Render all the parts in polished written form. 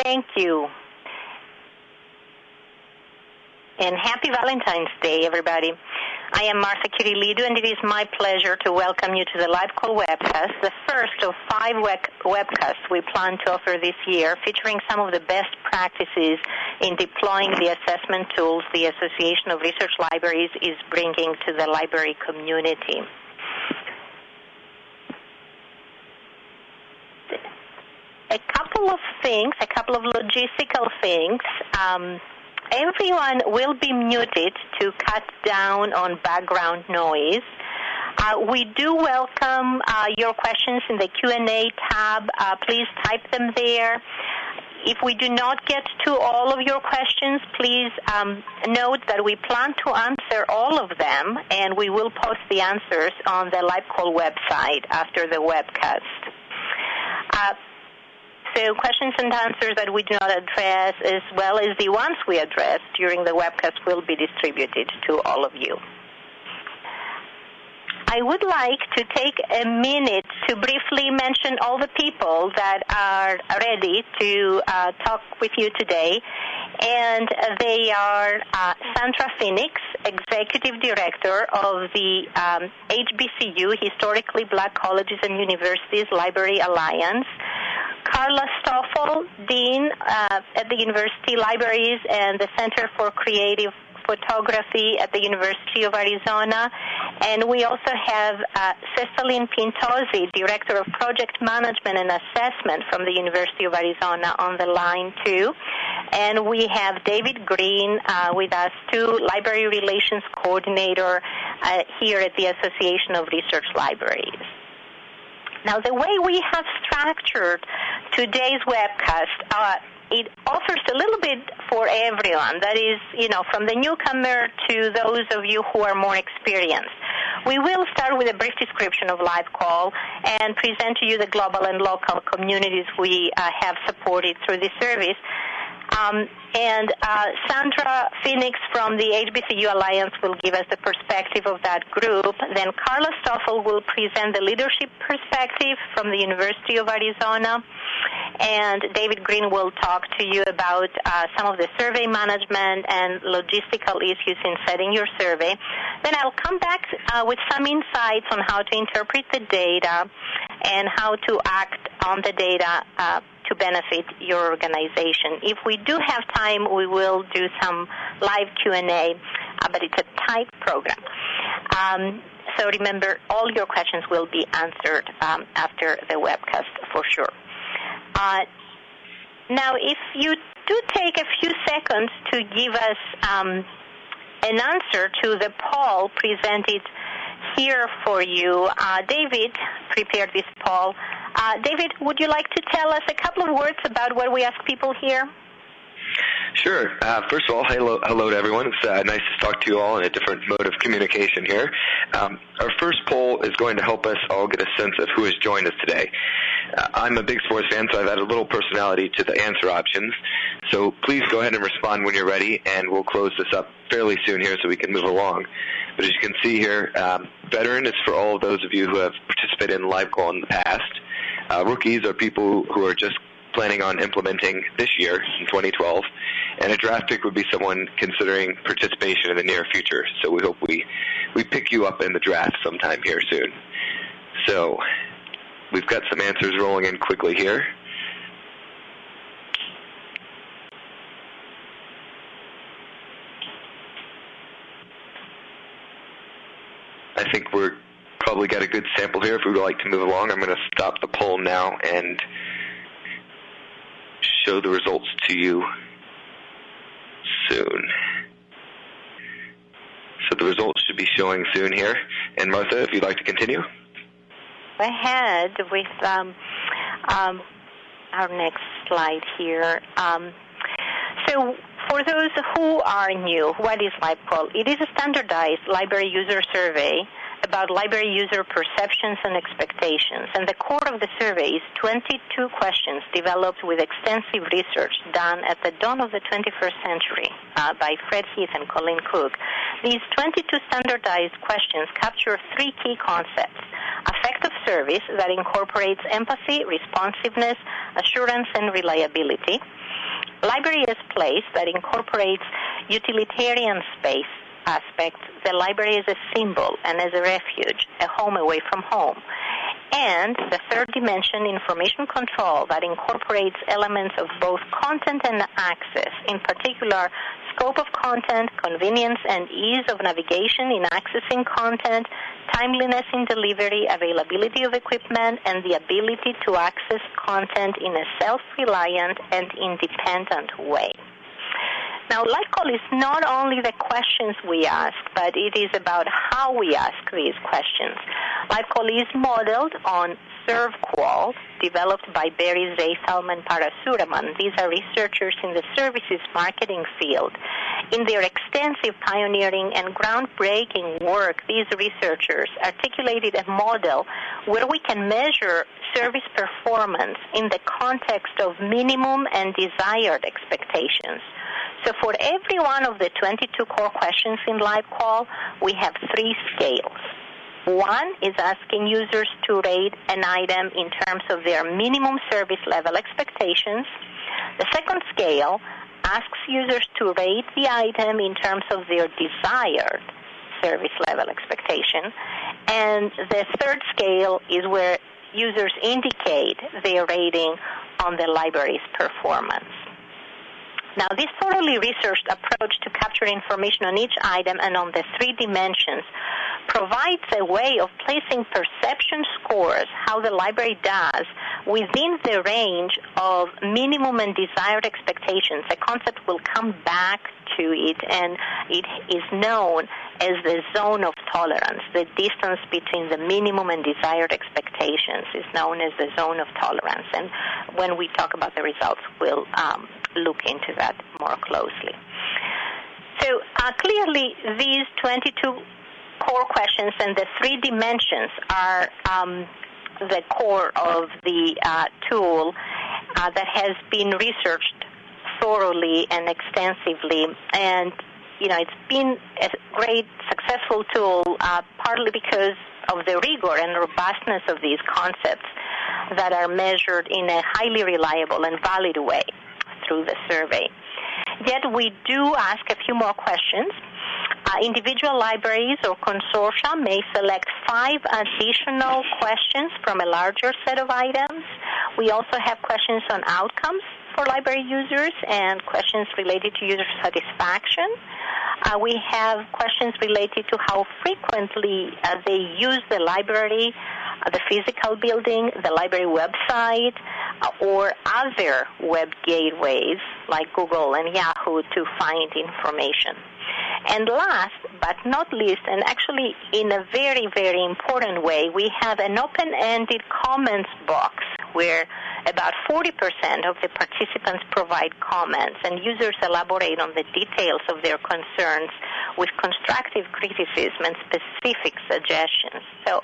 Thank you. And happy Valentine's Day, everybody. I am Martha Kyrillidou, and it is my pleasure to welcome you to the LibQUAL webcast, the first of 5 webcasts we plan to offer this year, featuring some of the best practices in deploying the assessment tools the Association of Research Libraries is bringing to the library community. A couple of logistical things. Everyone will be muted to cut down on background noise. We do welcome your questions in the Q&A tab. Please type them there. If we do not get to all of your questions, please note that we plan to answer all of them, and we will post the answers on the LibQUAL website after the webcast. So questions and answers that we do not address, as well as the ones we address during the webcast, will be distributed to all of you. I would like to take a minute to briefly mention all the people that are ready to talk with you today. And they are Sandra Phoenix, Executive Director of the HBCU, Historically Black Colleges and Universities Library Alliance, Carla Stoffle, Dean at the University Libraries and the Center for Creative Photography at the University of Arizona. And we also have Chestalene Pintozzi, Director of Project Management and Assessment from the University of Arizona, on the line too. And we have David Green with us too, Library Relations Coordinator here at the Association of Research Libraries. Now, the way we have structured today's webcast, it offers a little bit for everyone. That is, from the newcomer to those of you who are more experienced. We will start with a brief description of LibQUAL and present to you the global and local communities we have supported through this service. And Sandra Phoenix from the HBCU Alliance will give us the perspective of that group. Then Carla Stoffle will present the leadership perspective from the University of Arizona. And David Green will talk to you about some of the survey management and logistical issues in setting your survey. Then I'll come back with some insights on how to interpret the data and how to act on the data to benefit your organization. If we do have time, we will do some live Q&A, but it's a tight program. So remember, all your questions will be answered after the webcast for sure. Now, if you do take a few seconds to give us an answer to the poll presented here for you, David prepared this poll. David, would you like to tell us a couple of words about what we ask people here? Sure. First of all, hello to everyone. It's nice to talk to you all in a different mode of communication here. Our first poll is going to help us all get a sense of who has joined us today. I'm a big sports fan, so I've added a little personality to the answer options. So please go ahead and respond when you're ready, and we'll close this up fairly soon here so we can move along. But as you can see here, veteran is for all of those of you who have participated in LibQUAL in the past. Rookies are people who are just planning on implementing this year in 2012, and a draft pick would be someone considering participation in the near future. So we hope we pick you up in the draft sometime here soon. So we've got some answers rolling in quickly here. I think we're probably got a good sample here. If we would like to move along, I'm going to stop the poll now and show the results to you soon. So the results should be showing soon here. And Martha, if you'd like to continue. Go ahead with our next slide here. So for those who are new, what is LibQUAL? It is a standardized library user survey about library user perceptions and expectations. And the core of the survey is 22 questions developed with extensive research done at the dawn of the 21st century by Fred Heath and Colleen Cook. These 22 standardized questions capture 3 key concepts: effective service that incorporates empathy, responsiveness, assurance, and reliability; library as place that incorporates utilitarian space aspects. The library is a symbol and as a refuge, a home away from home. And the third dimension, information control, that incorporates elements of both content and access, in particular scope of content, convenience and ease of navigation in accessing content, timeliness in delivery, availability of equipment, and the ability to access content in a self-reliant and independent way. Now, LibQUAL is not only the questions we ask, but it is about how we ask these questions. LibQUAL is modeled on ServQUAL, developed by Barry Zaitham and Parasuraman. These are researchers in the services marketing field. In their extensive pioneering and groundbreaking work, these researchers articulated a model where we can measure service performance in the context of minimum and desired expectations. So for every one of the 22 core questions in LibQUAL, we have 3 scales. One is asking users to rate an item in terms of their minimum service level expectations. The second scale asks users to rate the item in terms of their desired service level expectation. And the third scale is where users indicate their rating on the library's performance. Now, this thoroughly researched approach to capture information on each item and on the 3 dimensions provides a way of placing perception scores, how the library does, within the range of minimum and desired expectations. A concept will come back to it, and it is known as the zone of tolerance. The distance between the minimum and desired expectations is known as the zone of tolerance. And when we talk about the results, we'll look into that more closely. So clearly, these 22 core questions and the 3 dimensions are the core of the tool that has been researched thoroughly and extensively. And, you know, it's been a great, successful tool, partly because of the rigor and robustness of these concepts that are measured in a highly reliable and valid way through the survey. Yet we do ask a few more questions. Individual libraries or consortia may select 5 additional questions from a larger set of items. We also have questions on outcomes for library users and questions related to user satisfaction. We have questions related to how frequently they use the library, the physical building, the library website, or other web gateways like Google and Yahoo to find information. And last but not least, and actually in a very, very important way, we have an open-ended comments box where about 40% of the participants provide comments, and users elaborate on the details of their concerns with constructive criticism and specific suggestions. So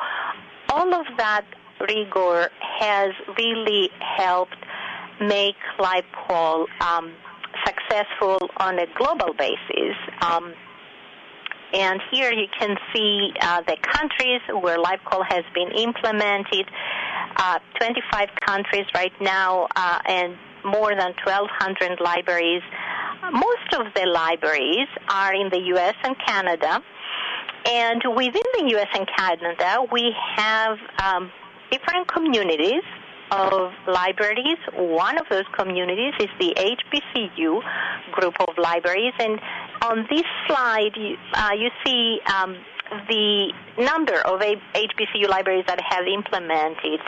all of that rigor has really helped make LibQUAL successful on a global basis. And here you can see the countries where LibQUAL has been implemented, 25 countries right now, and more than 1,200 libraries. Most of the libraries are in the U.S. and Canada. And within the U.S. and Canada, we have different communities of libraries. One of those communities is the HBCU group of libraries. And on this slide, you see the number of HBCU libraries that have implemented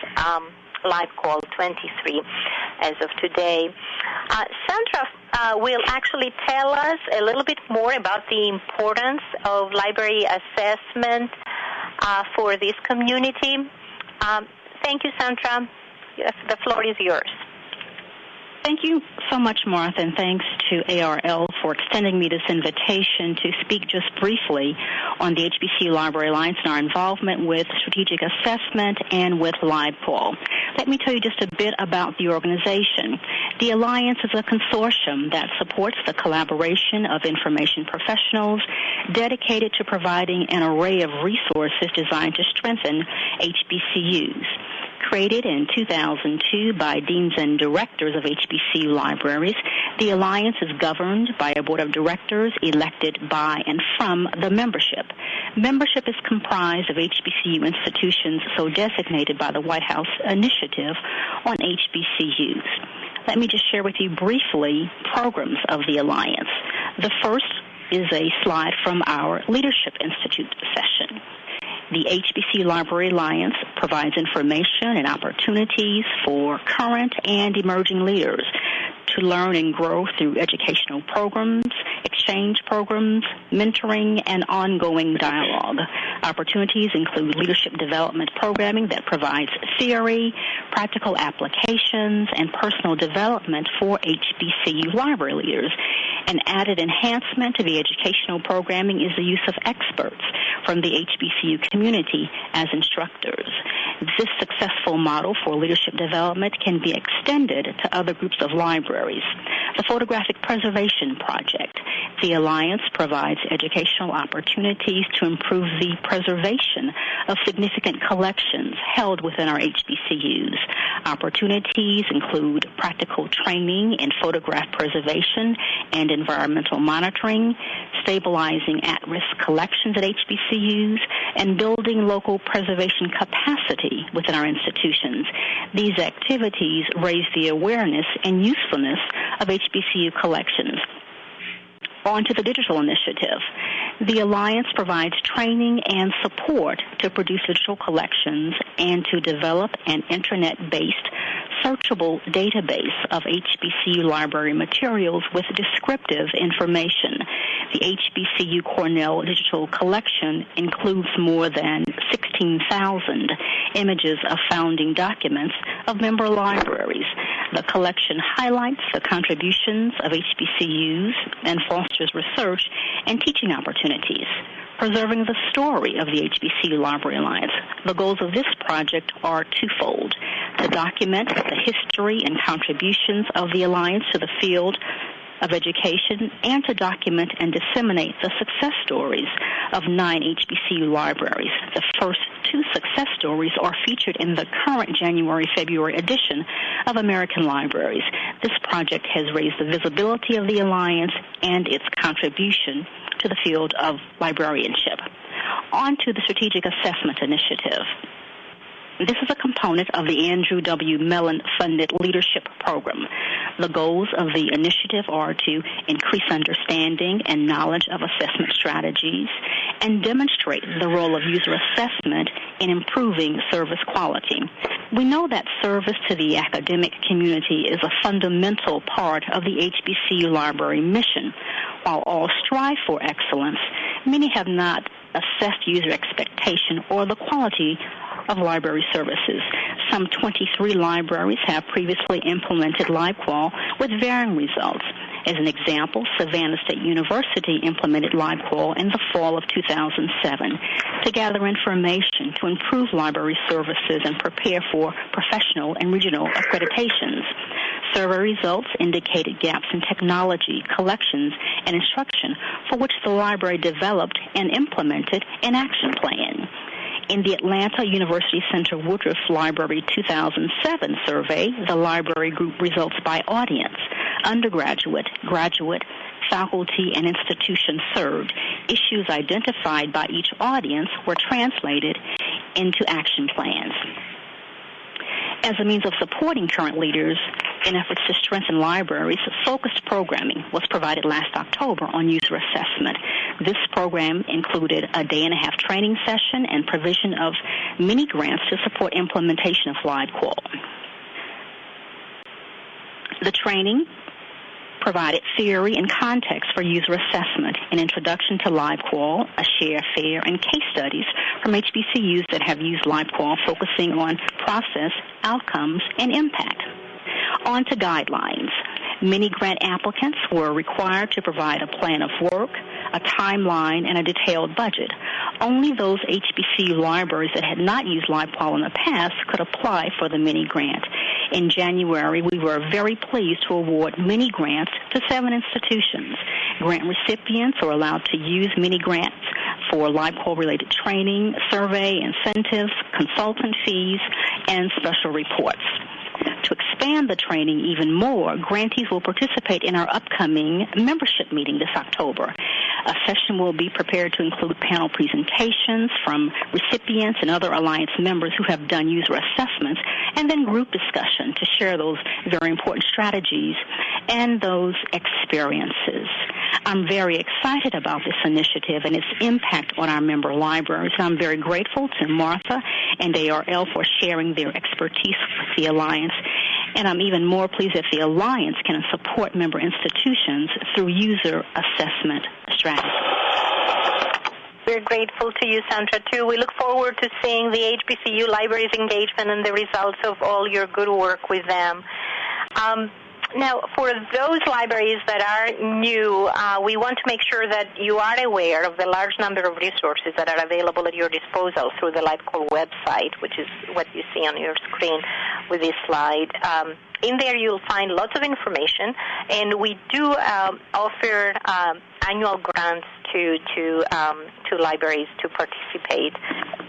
LibQUAL, 23 as of today. Sandra will actually tell us a little bit more about the importance of library assessment for this community. Thank you, Sandra. Yes, the floor is yours. Thank you so much, Martha, and thanks to ARL for extending me this invitation to speak just briefly on the HBCU Library Alliance and our involvement with strategic assessment and with LibQUAL. Let me tell you just a bit about the organization. The Alliance is a consortium that supports the collaboration of information professionals dedicated to providing an array of resources designed to strengthen HBCUs. Created in 2002 by deans and directors of HBCU libraries, The Alliance is governed by a board of directors elected by and from the membership. Membership is comprised of HBCU institutions so designated by the White House Initiative on HBCUs. Let me just share with you briefly programs of the Alliance. The first is a slide from our Leadership Institute session. The HBCU Library Alliance provides information and opportunities for current and emerging leaders to learn and grow through educational programs, exchange programs, mentoring, and ongoing dialogue. Opportunities include leadership development programming that provides theory, practical applications, and personal development for HBCU library leaders. An added enhancement to the educational programming is the use of experts from the HBCU community as instructors. This successful model for leadership development can be extended to other groups of libraries. The Photographic Preservation Project. The Alliance provides educational opportunities to improve the preservation of significant collections held within our HBCUs. Opportunities include practical training in photograph preservation and environmental monitoring, stabilizing at-risk collections at HBCUs, and building local preservation capacity within our institutions. These activities raise the awareness and usefulness of HBCU collections. On to the digital initiative. The Alliance provides training and support to produce digital collections and to develop an internet-based searchable database of HBCU library materials with descriptive information. The HBCU Cornell digital collection includes more than 16,000 images of founding documents of member libraries. The collection highlights the contributions of HBCUs and fosters research and teaching opportunities. Preserving the story of the HBCU Library Alliance. The goals of this project are twofold: to document the history and contributions of the Alliance to the field of education, and to document and disseminate the success stories of 9 HBCU libraries. The first 2 success stories are featured in the current January-February edition of American Libraries. This project has raised the visibility of the Alliance and its contribution to the field of librarianship. On to the Strategic Assessment Initiative. This is a component of the Andrew W. Mellon-funded leadership program. The goals of the initiative are to increase understanding and knowledge of assessment strategies and demonstrate the role of user assessment in improving service quality. We know that service to the academic community is a fundamental part of the HBCU library mission. While all strive for excellence, many have not assessed user expectation or the quality of library services. Some 23 libraries have previously implemented LibQUAL with varying results. As an example, Savannah State University implemented LibQUAL in the fall of 2007 to gather information to improve library services and prepare for professional and regional accreditations. Survey results indicated gaps in technology, collections, and instruction for which the library developed and implemented an action plan. In the Atlanta University Center Woodruff Library 2007 survey, the library group results by audience, undergraduate, graduate, faculty, and institution served. Issues identified by each audience were translated into action plans. As a means of supporting current leaders in efforts to strengthen libraries, focused programming was provided last October on user assessment. This program included a day-and-a-half training session and provision of mini grants to support implementation of LibQUAL. The training provided theory and context for user assessment, an introduction to LibQUAL, a share fair, and case studies from HBCUs that have used LibQUAL, focusing on process, outcomes, and impact. On to guidelines. Many grant applicants were required to provide a plan of work, a timeline, and a detailed budget. Only those HBCU libraries that had not used LibQUAL in the past could apply for the mini grant. In January, we were very pleased to award mini grants to 7 institutions. Grant recipients are allowed to use mini grants for LibQUAL-related training, survey, incentives, consultant fees, and special reports. To expand the training even more, grantees will participate in our upcoming membership meeting this October. A session will be prepared to include panel presentations from recipients and other Alliance members who have done user assessments, and then group discussion to share those very important strategies and those experiences. I'm very excited about this initiative and its impact on our member libraries. I'm very grateful to Martha and ARL for sharing their expertise with the Alliance, and I'm even more pleased that the Alliance can support member institutions through user assessment strategies. We're grateful to you, Sandra, too. We look forward to seeing the HBCU libraries' engagement and the results of all your good work with them. Now, for those libraries that are new, we want to make sure that you are aware of the large number of resources that are available at your disposal through the LibQUAL website, which is what you see on your screen with this slide. In there, you'll find lots of information, and we do offer annual grants to libraries to participate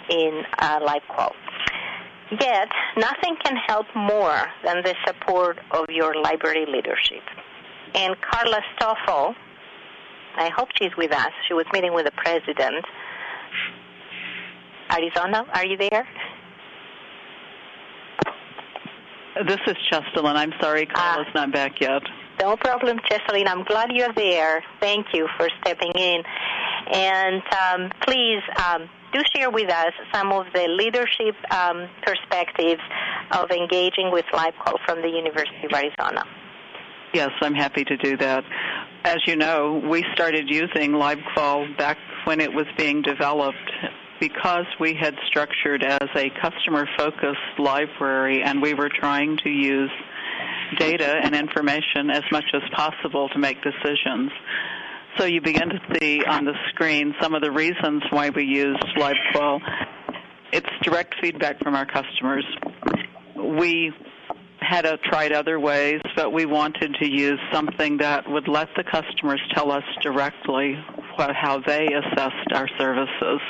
in LibQUAL. Yet, nothing can help more than the support of your library leadership. And Carla Stoffle, I hope she's with us. She was meeting with the president. Arizona, are you there? This is Chestalene. I'm sorry, Carla's not back yet. No problem, Chestalene. I'm glad you're there. Thank you for stepping in. And please do share with us some of the leadership perspectives of engaging with LibQUAL from the University of Arizona. Yes, I'm happy to do that. As you know, we started using LibQUAL back when it was being developed because we had structured as a customer-focused library, and we were trying to use data and information as much as possible to make decisions. So you begin to see on the screen some of the reasons why we used LibQUAL. It's direct feedback from our customers. We had tried other ways, but we wanted to use something that would let the customers tell us directly how they assessed our services.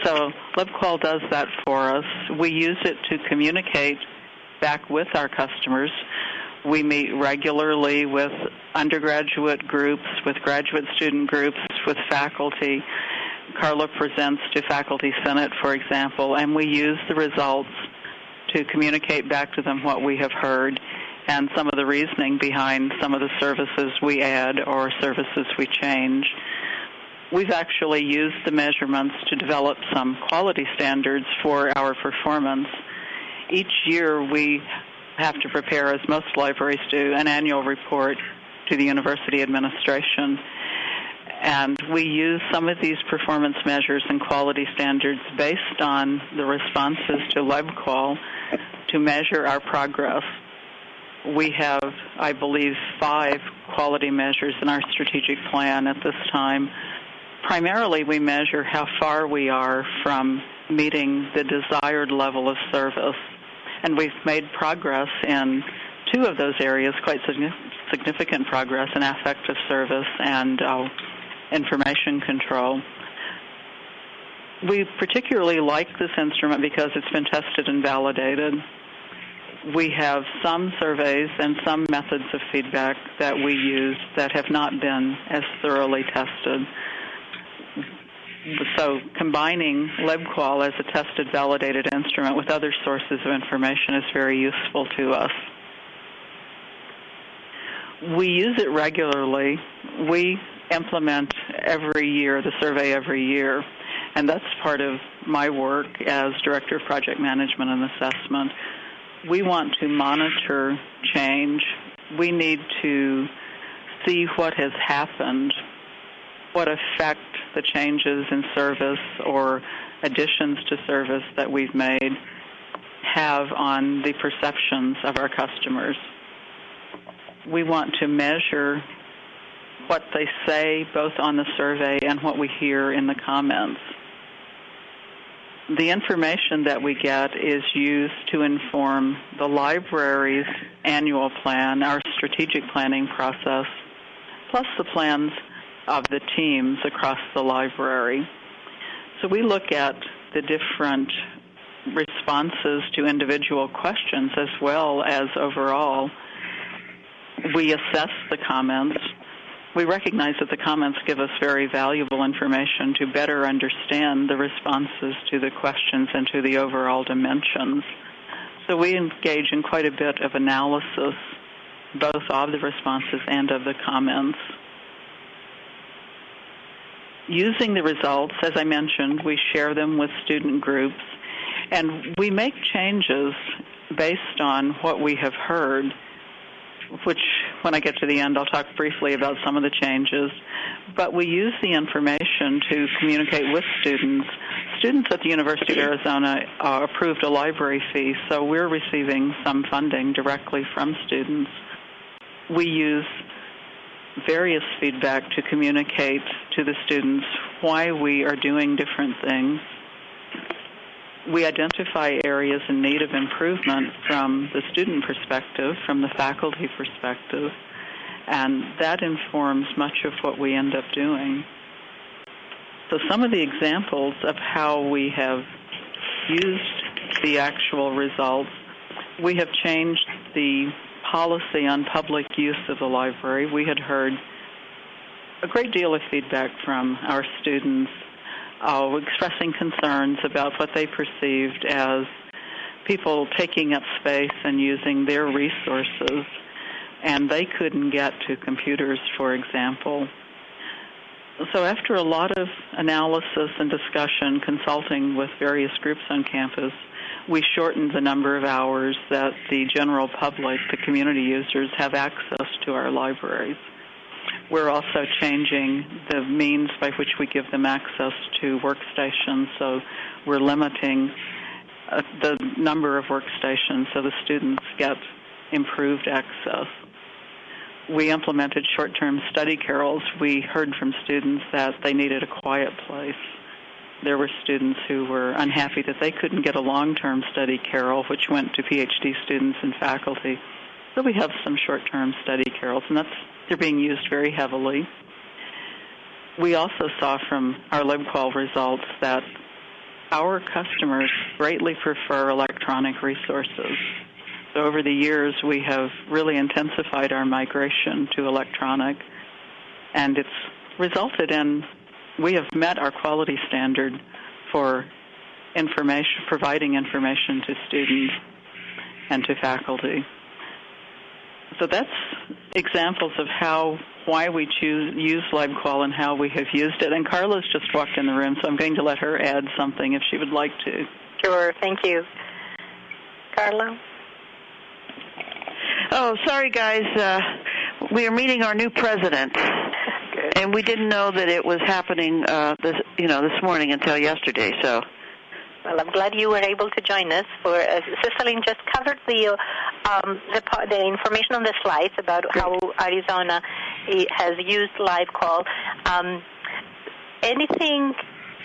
So LibQUAL does that for us. We use it to communicate back with our customers. We meet regularly with undergraduate groups, with graduate student groups, with faculty. Carla presents to Faculty Senate, for example, and we use the results to communicate back to them what we have heard and some of the reasoning behind some of the services we add or services we change. We've actually used the measurements to develop some quality standards for our performance. Each year we have to prepare, as most libraries do, an annual report to the university administration. And we use some of these performance measures and quality standards based on the responses to LibQUAL to measure our progress. We have, I believe, 5 quality measures in our strategic plan at this time. Primarily, we measure how far we are from meeting the desired level of service. And we've made progress in 2 of those areas, quite significant progress in affective service and information control. We particularly like this instrument because it's been tested and validated. We have some surveys and some methods of feedback that we use that have not been as thoroughly tested. So combining LibQUAL as a tested, validated instrument with other sources of information is very useful to us. We use it regularly. We implement every year, the survey every year, and that's part of my work as Director of Project Management and Assessment. We want to monitor change. We need to see what has happened, what effect the changes in service or additions to service that we've made have on the perceptions of our customers. We want to measure what they say both on the survey and what we hear in the comments. The information that we get is used to inform the library's annual plan, our strategic planning process, plus the plans of the teams across the library. So we look at the different responses to individual questions as well as overall. We assess the comments. We recognize that the comments give us very valuable information to better understand the responses to the questions and to the overall dimensions. So we engage in quite a bit of analysis, both of the responses and of the comments. Using the results, as I mentioned, we share them with student groups, and we make changes based on what we have heard, which when I get to the end, I'll talk briefly about some of the changes. But we use the information to communicate with students. Students at the University of Arizona approved a library fee, so we're receiving some funding directly from students. We use various feedback to communicate to the students why we are doing different things. We identify areas in need of improvement from the student perspective, from the faculty perspective, and that informs much of what we end up doing. So some of the examples of how we have used the actual results, we have changed the policy on public use of the library. We had heard a great deal of feedback from our students expressing concerns about what they perceived as people taking up space and using their resources, and they couldn't get to computers, for example. So after a lot of analysis and discussion, consulting with various groups on campus, we shortened the number of hours that the general public, the community users, have access to our libraries. We're also changing the means by which we give them access to workstations, so we're limiting the number of workstations so the students get improved access. We implemented short-term study carrels. We heard from students that they needed a quiet place. There were students who were unhappy that they couldn't get a long-term study carrel, which went to PhD students and faculty. So we have some short-term study carrels, and they're being used very heavily. We also saw from our LibQUAL results that our customers greatly prefer electronic resources. So over the years, we have really intensified our migration to electronic, and it's resulted in we have met our quality standard for information, providing information to students and to faculty. So that's examples of why we use LibQUAL and how we have used it. And Carla's just walked in the room, so I'm going to let her add something if she would like to. Sure, thank you. Carla? Oh, sorry, guys. We are meeting our new president, and we didn't know that it was happening this morning until yesterday. So, well, I'm glad you were able to join us. Chestalene just covered the information on the slides about how Arizona has used LibQUAL. Anything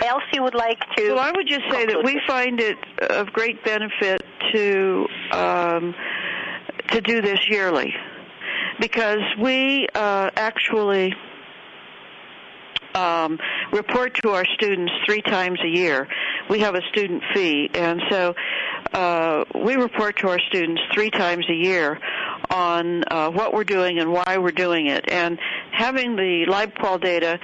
else you would like to? Well, I would just say that we find it of great benefit to do this yearly, because we actually report to our students 3 times a year. We have a student fee, and so we report to our students 3 times a year on what we're doing and why we're doing it. And having the LibQUAL data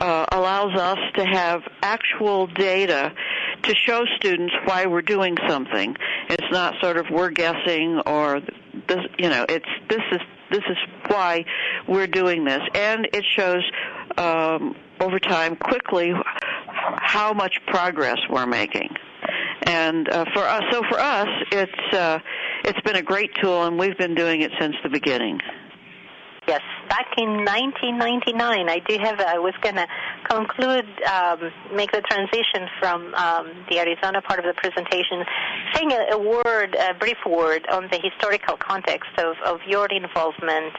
allows us to have actual data to show students why we're doing something. It's not sort of we're guessing or this, this is why we're doing this, and it shows over time quickly how much progress we're making. And for us, it's been a great tool, and we've been doing it since the beginning. Yes, back in 1999, I was going to conclude, make the transition from the Arizona part of the presentation, saying a brief word on the historical context of your involvement,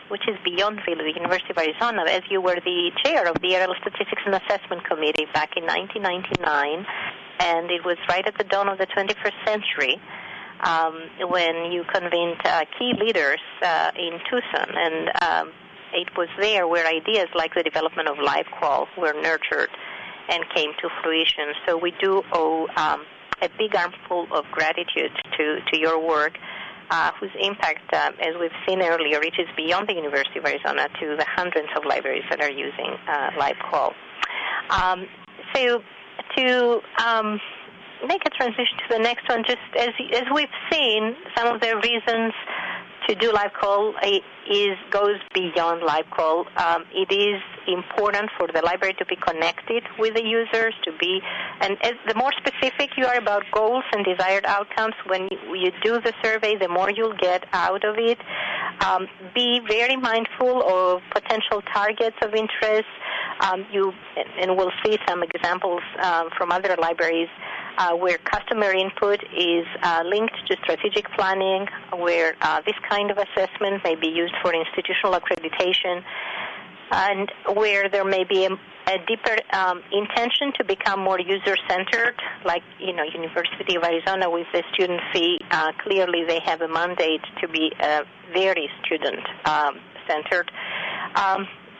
which is beyond really the University of Arizona, as you were the chair of the Aerial Statistics and Assessment Committee back in 1999, and it was right at the dawn of the 21st century. When you convened key leaders in Tucson, and it was there where ideas like the development of LibQUAL were nurtured and came to fruition. So we do owe a big armful of gratitude to your work, whose impact, as we've seen earlier, reaches beyond the University of Arizona to the hundreds of libraries that are using LibQUAL. So to make a transition to the next one, just as we've seen, some of the reasons to do LibQUAL goes beyond LibQUAL. It is important for the library to be connected with the users, and as the more specific you are about goals and desired outcomes, when you do the survey, the more you'll get out of it. Be very mindful of potential targets of interest. And we'll see some examples from other libraries where customer input is linked to strategic planning, where this kind of assessment may be used for institutional accreditation, and where there may be a deeper intention to become more user-centered, like, University of Arizona with the student fee. Clearly, they have a mandate to be very student-centered.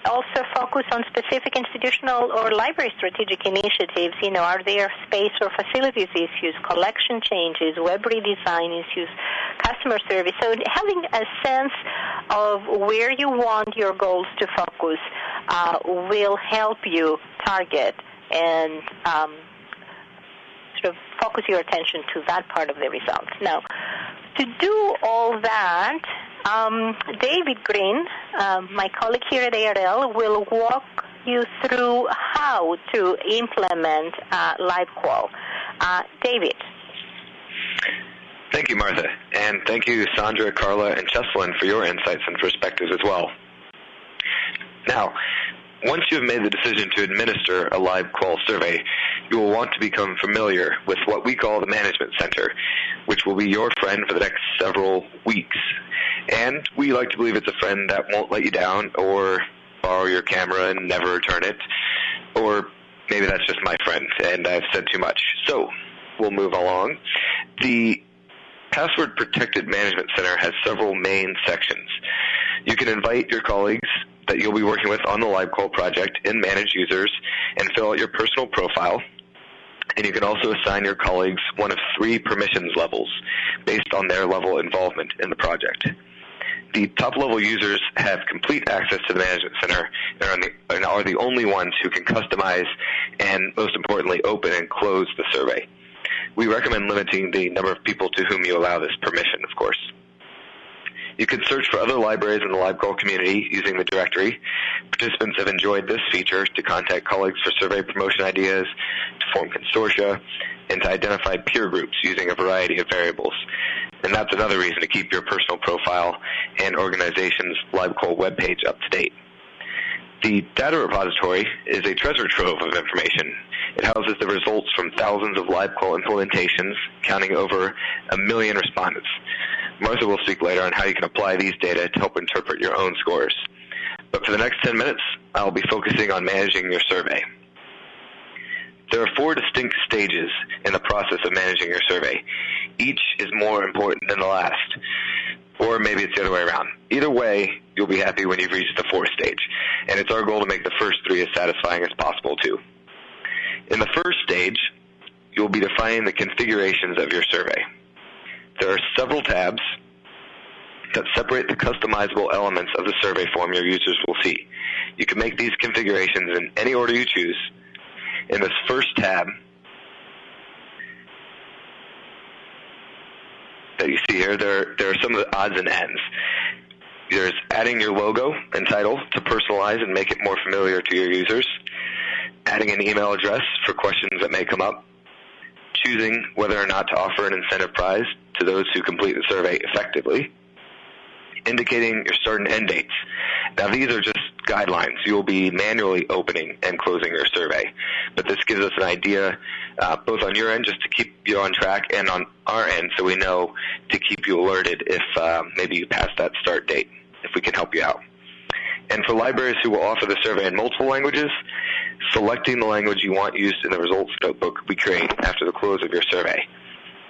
Also focus on specific institutional or library strategic initiatives. Are there space or facilities issues, collection changes, web redesign issues, customer service? So having a sense of where you want your goals to focus will help you target and sort of focus your attention to that part of the results. Now, to do all that, David Green, my colleague here at ARL, will walk you through how to implement LibQUAL. David. Thank you, Martha, and thank you, Sandra, Carla, and Chestalene, for your insights and perspectives as well. Now, once you have made the decision to administer a LibQUAL survey, you will want to become familiar with what we call the Management Center, which will be your friend for the next several weeks. And we like to believe it's a friend that won't let you down or borrow your camera and never return it. Or maybe that's just my friend and I've said too much. So we'll move along. The Password-Protected Management Center has several main sections. You can invite your colleagues that you'll be working with on the LibQUAL project and manage users and fill out your personal profile. And you can also assign your colleagues one of 3 permissions levels based on their level of involvement in the project. The top-level users have complete access to the Management Center and are the only ones who can customize and, most importantly, open and close the survey. We recommend limiting the number of people to whom you allow this permission, of course. You can search for other libraries in the LibQUAL community using the directory. Participants have enjoyed this feature to contact colleagues for survey promotion ideas, to form consortia, and to identify peer groups using a variety of variables. And that's another reason to keep your personal profile and organization's LibQUAL webpage up to date. The data repository is a treasure trove of information. It houses the results from thousands of LibQUAL implementations, counting over 1 million respondents. Martha will speak later on how you can apply these data to help interpret your own scores. But for the next 10 minutes, I'll be focusing on managing your survey. There are 4 distinct stages in the process of managing your survey. Each is more important than the last. Or maybe it's the other way around. Either way, you'll be happy when you've reached the 4th stage. And it's our goal to make the first 3 as satisfying as possible, too. In the first stage, you'll be defining the configurations of your survey. There are several tabs that separate the customizable elements of the survey form your users will see. You can make these configurations in any order you choose. In this first tab that you see here, there are some of the odds and ends. There's adding your logo and title to personalize and make it more familiar to your users, adding an email address for questions that may come up, choosing whether or not to offer an incentive prize to those who complete the survey effectively, indicating your start and end dates. Now, these are just guidelines. You will be manually opening and closing your survey, but this gives us an idea both on your end just to keep you on track and on our end so we know to keep you alerted if maybe you pass that start date, if we can help you out. And for libraries who will offer the survey in multiple languages, selecting the language you want used in the results notebook we create after the close of your survey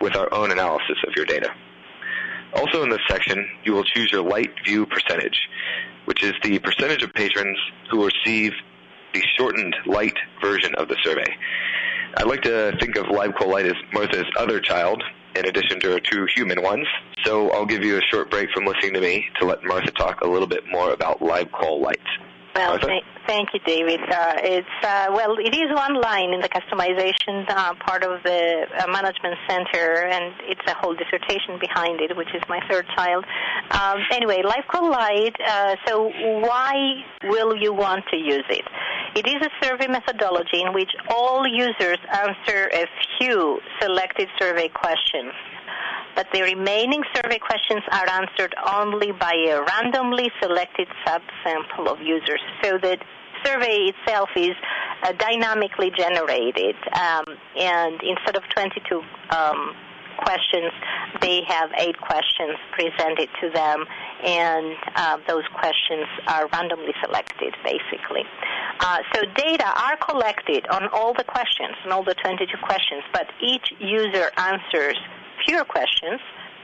with our own analysis of your data. Also in this section, you will choose your light view percentage, which is the percentage of patrons who receive the shortened light version of the survey. I like to think of LibQUAL Lite as Martha's other child, in addition to her two human ones. So I'll give you a short break from listening to me to let Martha talk a little bit more about LibQUAL Lite. Well, thank you, David. It is one line in the customization part of the management center, and it's a whole dissertation behind it, which is my third child. Anyway, LibQUAL Lite, so why will you want to use it? It is a survey methodology in which all users answer a few selected survey questions, but the remaining survey questions are answered only by a randomly selected subsample of users. So the survey itself is dynamically generated, and instead of 22 questions, they have 8 questions presented to them, and those questions are randomly selected, basically. So data are collected on all the questions, on all the 22 questions, but each user answers fewer questions,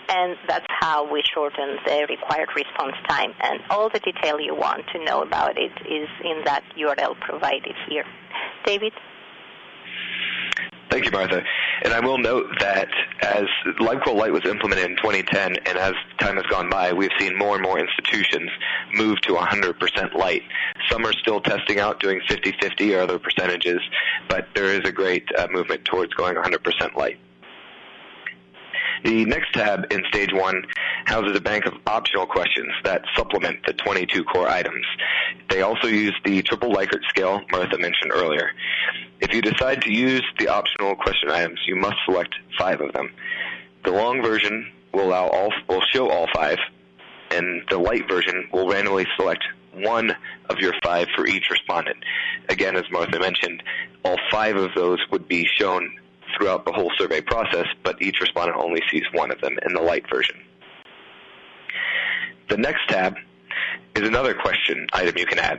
and that's how we shorten the required response time. And all the detail you want to know about it is in that URL provided here. David? Thank you, Martha. And I will note that as LibQUAL Lite was implemented in 2010, and as time has gone by, we've seen more and more institutions move to 100% Lite. Some are still testing out doing 50-50 or other percentages, but there is a great movement towards going 100% Lite. The next tab in Stage 1 houses a bank of optional questions that supplement the 22 core items. They also use the triple Likert scale Martha mentioned earlier. If you decide to use the optional question items, you must select 5 of them. The long version will show all 5, and the light version will randomly select 1 of your 5 for each respondent. Again, as Martha mentioned, all 5 of those would be shown throughout the whole survey process, but each respondent only sees 1 of them in the light version. The next tab is another question item you can add.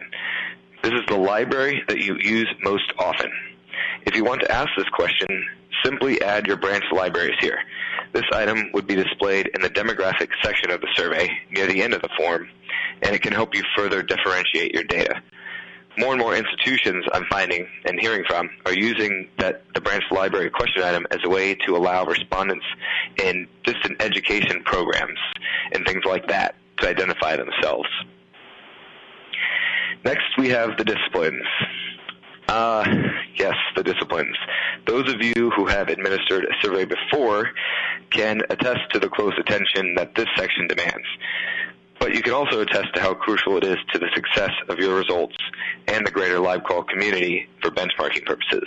This is the library that you use most often. If you want to ask this question, simply add your branch libraries here. This item would be displayed in the demographics section of the survey near the end of the form, and it can help you further differentiate your data. More and more institutions I'm finding and hearing from are using the branch library question item as a way to allow respondents in distant education programs and things like that to identify themselves. Next, we have the disciplines. Yes, the disciplines. Those of you who have administered a survey before can attest to the close attention that this section demands. But you can also attest to how crucial it is to the success of your results and the greater LibQUAL community for benchmarking purposes.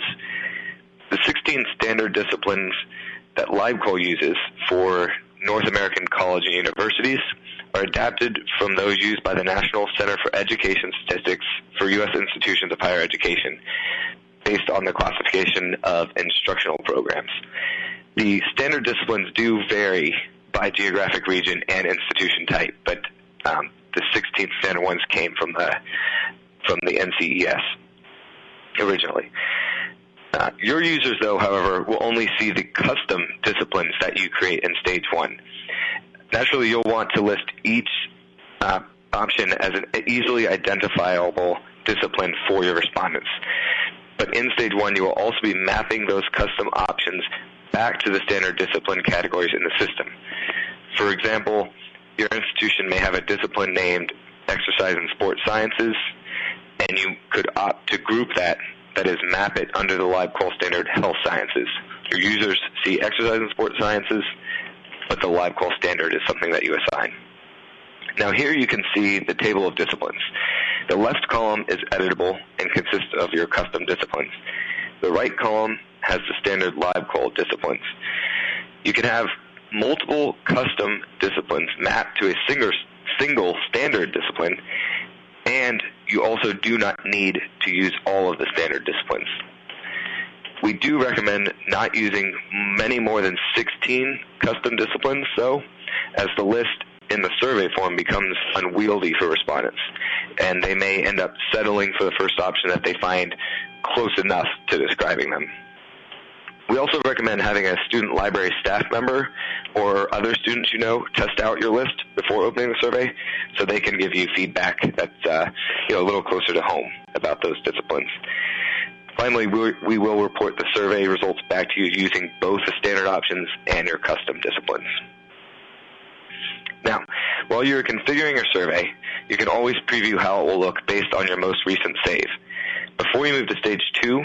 The 16 standard disciplines that LibQUAL uses for North American college and universities are adapted from those used by the National Center for Education Statistics for U.S. institutions of higher education, based on the classification of instructional programs. The standard disciplines do vary by geographic region and institution type, but the 16 standard ones came from the NCES originally. Your users, though, however, will only see the custom disciplines that you create in Stage 1. Naturally, you'll want to list each option as an easily identifiable discipline for your respondents. But in Stage 1, you will also be mapping those custom options back to the standard discipline categories in the system. For example, your institution may have a discipline named Exercise and Sport Sciences, and you could opt to group that is, map it under the LibQUAL standard Health Sciences. Your users see Exercise and Sport Sciences, but the LibQUAL standard is something that you assign. Now here you can see the table of disciplines. The left column is editable and consists of your custom disciplines. The right column has the standard LibQUAL disciplines. You can have multiple custom disciplines mapped to a single standard discipline, and you also do not need to use all of the standard disciplines. We do recommend not using many more than 16 custom disciplines, though, as the list in the survey form becomes unwieldy for respondents, and they may end up settling for the first option that they find close enough to describing them. We also recommend having a student library staff member or other students you know test out your list before opening the survey so they can give you feedback that's a little closer to home about those disciplines. Finally, we will report the survey results back to you using both the standard options and your custom disciplines. Now, while you're configuring your survey, you can always preview how it will look based on your most recent save. Before you move to stage 2,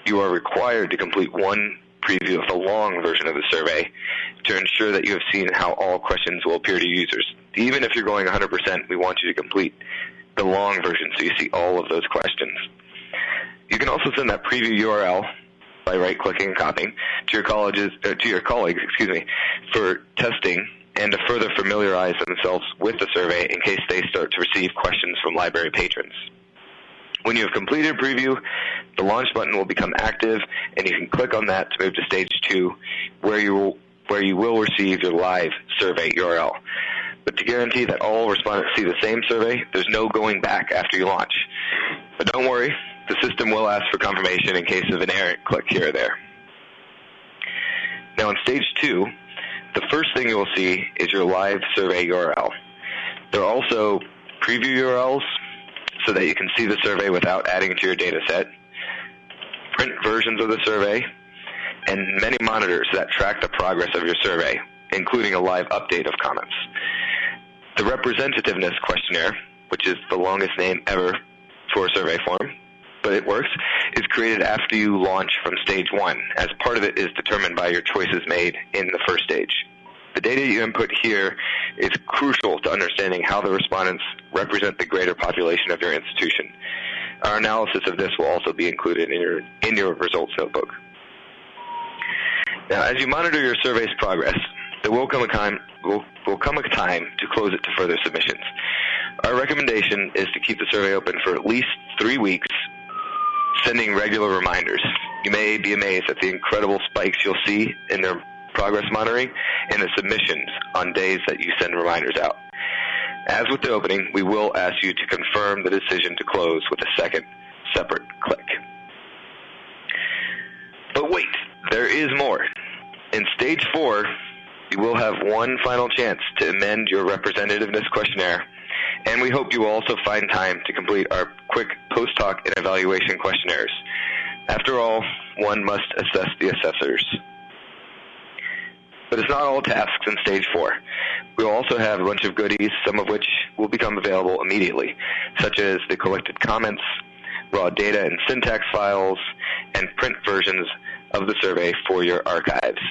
you are required to complete one preview of the long version of the survey to ensure that you have seen how all questions will appear to users. Even if you're going 100%, we want you to complete the long version so you see all of those questions. You can also send that preview URL by right-clicking and copying to your colleagues, for testing and to further familiarize themselves with the survey in case they start to receive questions from library patrons. When you have completed a preview, the launch button will become active, and you can click on that to move to stage 2, where you will receive your live survey URL. But to guarantee that all respondents see the same survey, there's no going back after you launch. But don't worry, the system will ask for confirmation in case of an errant click here or there. Now in stage 2, the first thing you will see is your live survey URL. There are also preview URLs so that you can see the survey without adding to your data set, print versions of the survey, and many monitors that track the progress of your survey, including a live update of comments. The representativeness questionnaire, which is the longest name ever for a survey form, but it works, is created after you launch from stage 1, as part of it is determined by your choices made in the first stage. The data you input here is crucial to understanding how the respondents represent the greater population of your institution. Our analysis of this will also be included in your results notebook. Now, as you monitor your survey's progress, there will come a time to close it to further submissions. Our recommendation is to keep the survey open for at least 3 weeks, sending regular reminders. You may be amazed at the incredible spikes you'll see in their progress monitoring and the submissions on days that you send reminders out. As with the opening, we will ask you to confirm the decision to close with a second separate click. But wait, there is more. In stage 4, you will have one final chance to amend your representativeness questionnaire, and we hope you will also find time to complete our quick post-hoc and evaluation questionnaires. After all, one must assess the assessors. But it's not all tasks in stage 4. We will also have a bunch of goodies, some of which will become available immediately, such as the collected comments, raw data and syntax files, and print versions of the survey for your archives,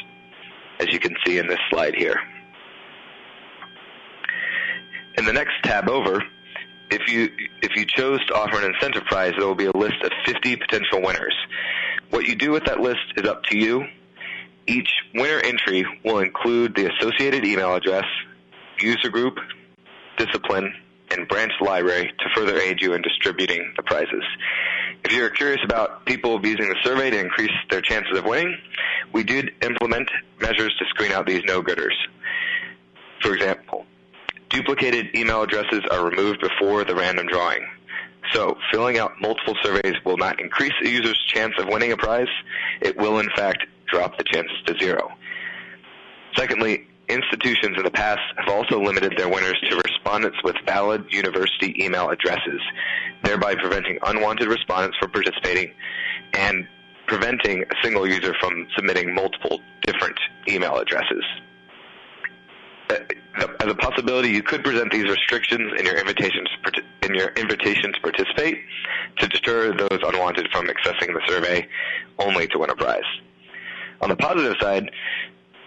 as you can see in this slide here. In the next tab over, if you chose to offer an incentive prize, there will be a list of 50 potential winners. What you do with that list is up to you. Each winner entry will include the associated email address, user group, discipline, and branch library to further aid you in distributing the prizes. If you're curious about people using the survey to increase their chances of winning, we did implement measures to screen out these no-gooders. For example, duplicated email addresses are removed before the random drawing. So filling out multiple surveys will not increase a user's chance of winning a prize. It will, in fact, drop the chances to 0. Secondly, institutions in the past have also limited their winners to respondents with valid university email addresses, thereby preventing unwanted respondents from participating and preventing a single user from submitting multiple different email addresses. As a possibility, you could present these restrictions in your invitation to participate to deter those unwanted from accessing the survey only to win a prize. On the positive side,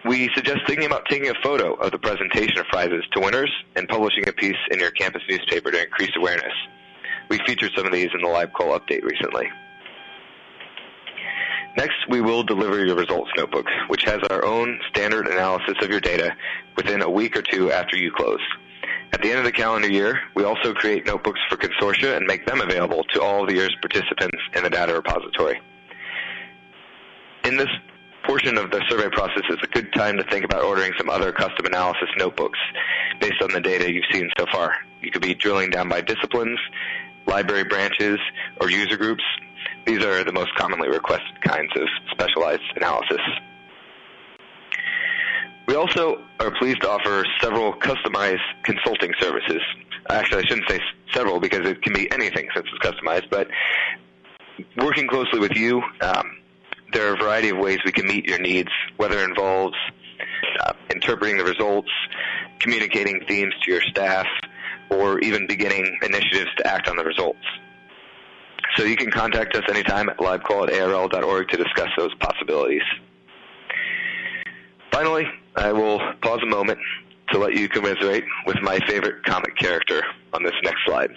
we suggest thinking about taking a photo of the presentation of prizes to winners and publishing a piece in your campus newspaper to increase awareness. We featured some of these in the LibQUAL update recently. Next, we will deliver your results notebook, which has our own standard analysis of your data within a week or 2 after you close. At the end of the calendar year, we also create notebooks for consortia and make them available to all of the year's participants in the data repository. In this portion of the survey process is a good time to think about ordering some other custom analysis notebooks based on the data you've seen so far. You could be drilling down by disciplines, library branches, or user groups. These are the most commonly requested kinds of specialized analysis. We also are pleased to offer several customized consulting services. Actually, I shouldn't say several because it can be anything since it's customized, but working closely with you, there are a variety of ways we can meet your needs, whether it involves interpreting the results, communicating themes to your staff, or even beginning initiatives to act on the results. So you can contact us anytime at LibQUAL@ARL.org to discuss those possibilities. Finally, I will pause a moment to let you commiserate with my favorite comic character on this next slide.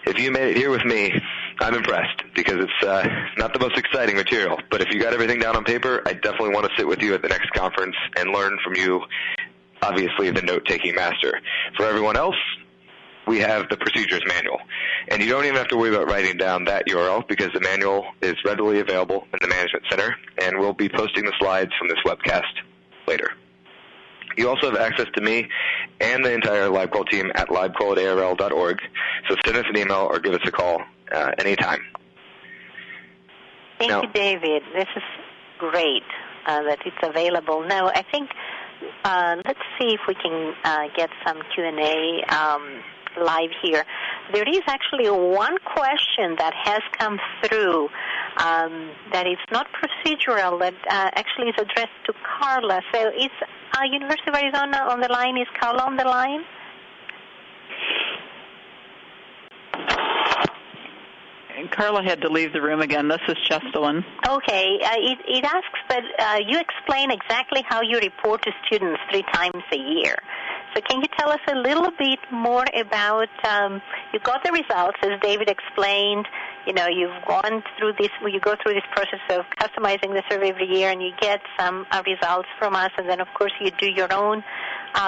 If you made it here with me, I'm impressed because it's not the most exciting material. But if you got everything down on paper, I definitely want to sit with you at the next conference and learn from you, obviously the note-taking master. For everyone else, we have the procedures manual. And you don't even have to worry about writing down that URL because the manual is readily available in the Management Center, and we'll be posting the slides from this webcast later. You also have access to me and the entire LibQUAL team at LibQUAL@ARL.org, so send us an email or give us a call anytime. Thank you, David. This is great that it's available. Now, I think let's see if we can get some Q&A live here. There is actually one question that has come through that is not procedural, that actually is addressed to Carla. So is University of Arizona on the line? Is Carla on the line? Carla had to leave the room again. This is Chestalene. Okay. It asks that you explain exactly how you report to students 3 times a year. So can you tell us a little bit more about, you got the results, as David explained, you've gone through this, you go through this process of customizing the survey every year, and you get some results from us, and then, of course, you do your own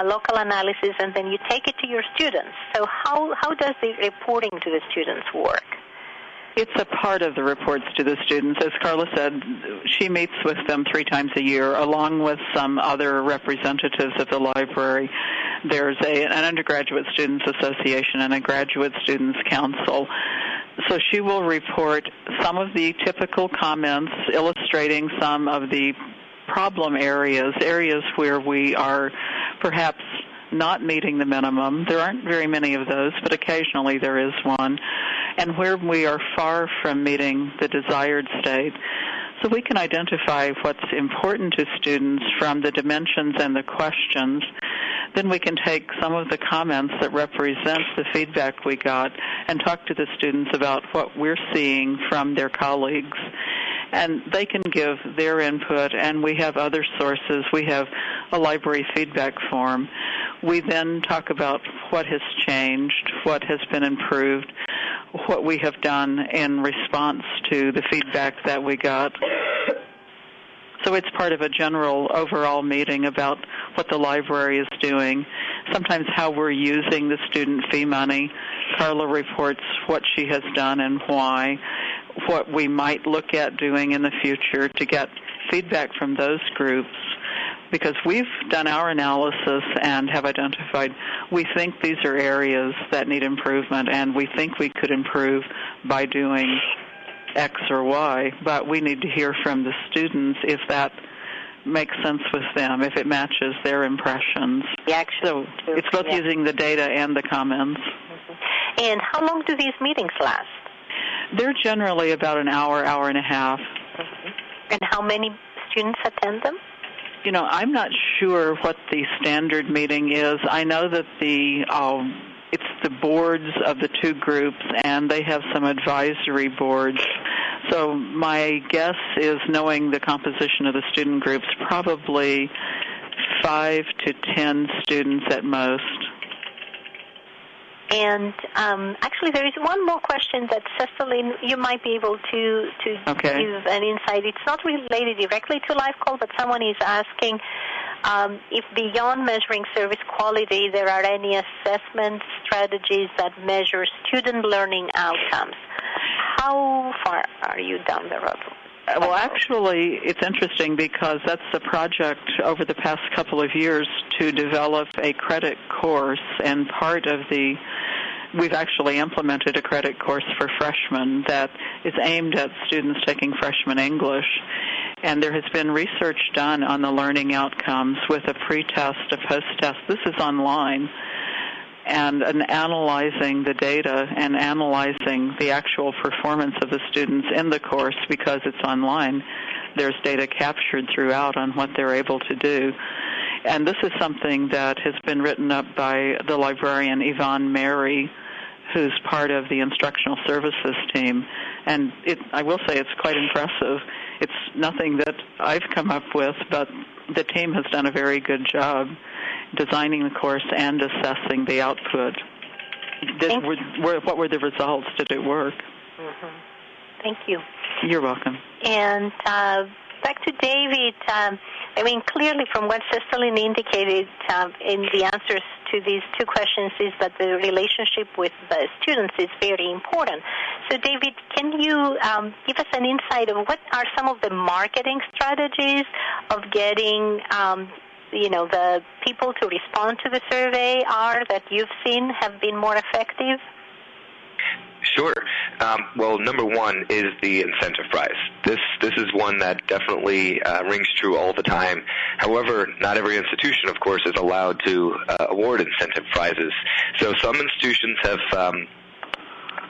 local analysis, and then you take it to your students. So how does the reporting to the students work? It's a part of the reports to the students. As Carla said, she meets with them 3 times a year, along with some other representatives of the library. There's an undergraduate students association and a graduate students council. So she will report some of the typical comments, illustrating some of the problem areas where we are perhaps not meeting the minimum. There aren't very many of those, but occasionally there is one, and where we are far from meeting the desired state. So we can identify what's important to students from the dimensions and the questions. Then we can take some of the comments that represent the feedback we got and talk to the students about what we're seeing from their colleagues. And they can give their input, and we have other sources. We have a library feedback form. We then talk about what has changed, what has been improved, what we have done in response to the feedback that we got. So it's part of a general overall meeting about what the library is doing, sometimes how we're using the student fee money. Carla reports what she has done and why, what we might look at doing in the future to get feedback from those groups, because we've done our analysis and have identified we think these are areas that need improvement, and we think we could improve by doing X or Y, but we need to hear from the students if that makes sense with them, if it matches their impressions. So it's both using the data and the comments. Mm-hmm. And how long do these meetings last? They're generally about an hour, hour and a half. Mm-hmm. And how many students attend them? I'm not sure what the standard meeting is. I know that it's the boards of the 2 groups, and they have some advisory boards. So my guess is, knowing the composition of the student groups, probably 5 to 10 students at most. And actually, there is one more question that Chestalene, you might be able to give an insight. It's not related directly to LibQUAL, but someone is asking if beyond measuring service quality, there are any assessment strategies that measure student learning outcomes. How far are you down the road? Well, actually, it's interesting because that's the project over the past couple of years to develop a credit course, and we've actually implemented a credit course for freshmen that is aimed at students taking freshman English. And there has been research done on the learning outcomes with a pre-test, a post-test. This is online. and analyzing the data and analyzing the actual performance of the students in the course because it's online. There's data captured throughout on what they're able to do. And this is something that has been written up by the librarian Yvonne Mary, who's part of the instructional services team. And I will say it's quite impressive. It's nothing that I've come up with, but the team has done a very good job designing the course and assessing the output. What were the results? Did it work? Mm-hmm. Thank you. You're welcome. And back to David. Clearly from what Chestalene indicated in the answers to these two questions is that the relationship with the students is very important. So, David, can you give us an insight of what are some of the marketing strategies of getting the people to respond to the survey that you've seen have been more effective? Sure. Well, number one is the incentive prize. This is one that definitely rings true all the time. However, not every institution, of course, is allowed to award incentive prizes. So some institutions have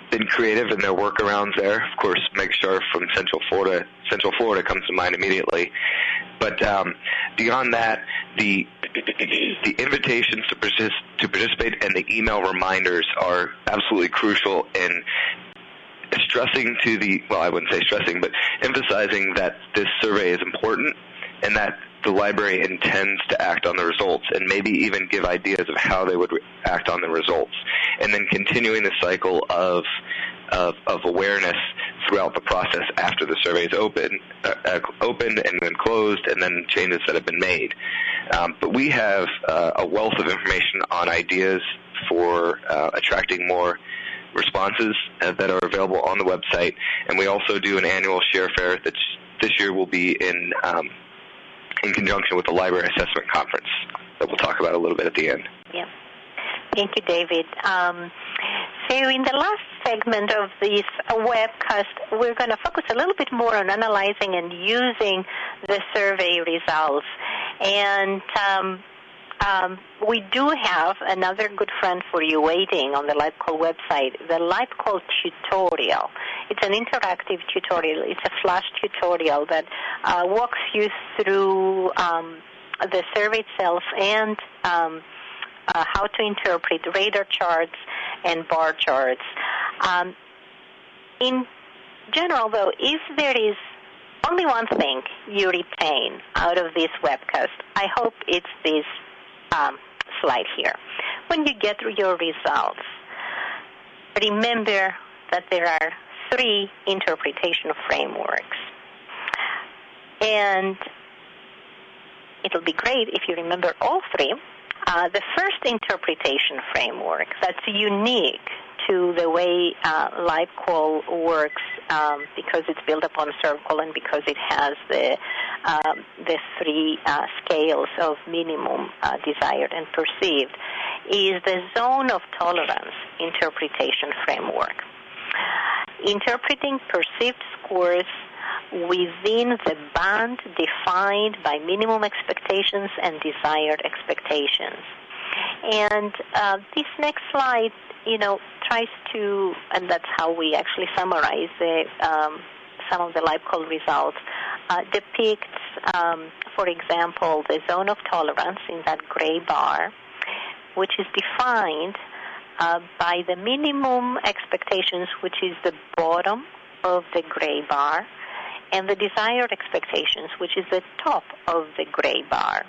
been creative in their workarounds there. Of course, Meg Scharf from Central Florida comes to mind immediately. But beyond that, the invitations to participate and the email reminders are absolutely crucial in stressing I wouldn't say stressing, but emphasizing that this survey is important and that the library intends to act on the results and maybe even give ideas of how they would act on the results. And then continuing the cycle of awareness throughout the process after the survey is opened and then closed, and then changes that have been made. But we have a wealth of information on ideas for attracting more responses that are available on the website, and we also do an annual share fair that this year will be in conjunction with the Library Assessment Conference that we'll talk about a little bit at the end. Yeah. Thank you, David. So in the last segment of this webcast, we're going to focus a little bit more on analyzing and using the survey results. And we do have another good friend for you waiting on the LibQUAL website, the LibQUAL tutorial. It's an interactive tutorial. It's a flash tutorial that walks you through the survey itself and how to interpret radar charts and bar charts. In general, though, if there is only one thing you retain out of this webcast, I hope it's this slide here. When you get through your results, remember that there are 3 interpretation frameworks. And it'll be great if you remember all 3. The first interpretation framework that's unique to the way LibQUAL works because it's built upon Circle and because it has the 3 scales of minimum, desired, and perceived, is the zone of tolerance interpretation framework. Interpreting perceived scores within the band defined by minimum expectations and desired expectations. And this next slide, tries to, and that's how we actually summarize some of the LibQUAL results, depicts, for example, the zone of tolerance in that gray bar, which is defined by the minimum expectations, which is the bottom of the gray bar, and the desired expectations, which is the top of the gray bar.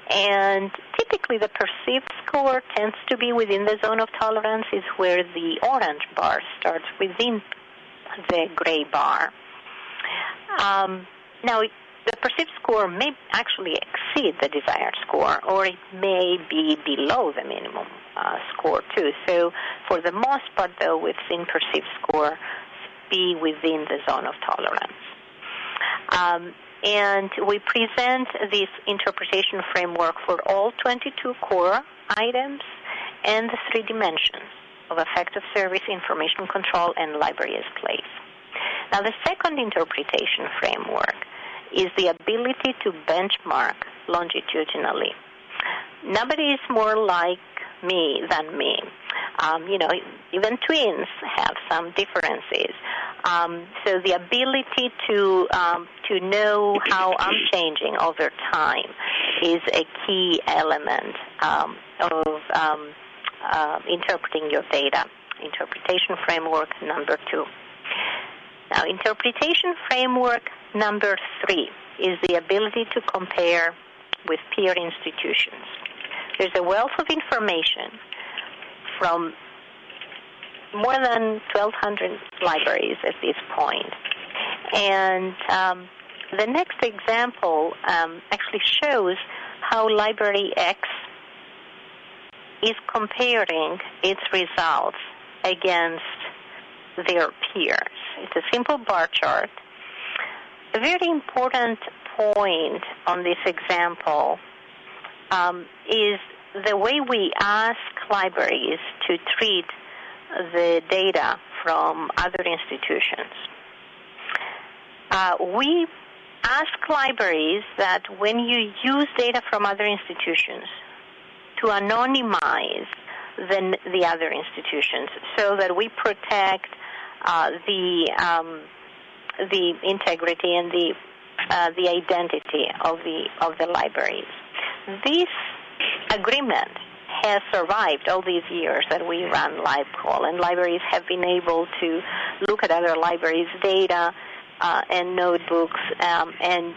And typically the perceived score tends to be within the zone of tolerance, is where the orange bar starts within the gray bar. Now, the perceived score may actually exceed the desired score, or it may be below the minimum score too. So for the most part, though, we've seen perceived score be within the zone of tolerance. And we present this interpretation framework for all 22 core items and the 3 dimensions of effective service, information control, and library as place. Now, the second interpretation framework is the ability to benchmark longitudinally. Nobody is more like than me. Even twins have some differences. So the ability to know how I'm changing over time is a key element of interpreting your data. Interpretation framework number 2. Now, interpretation framework number 3 is the ability to compare with peer institutions. There's a wealth of information from more than 1,200 libraries at this point. And the next example actually shows how Library X is comparing its results against their peers. It's a simple bar chart. A very important point on this example is the way we ask libraries to treat the data from other institutions. We ask libraries that when you use data from other institutions to anonymize the other institutions so that we protect the integrity and the identity of the libraries. This agreement has survived all these years that we run LibQUAL, and libraries have been able to look at other libraries' data and notebooks and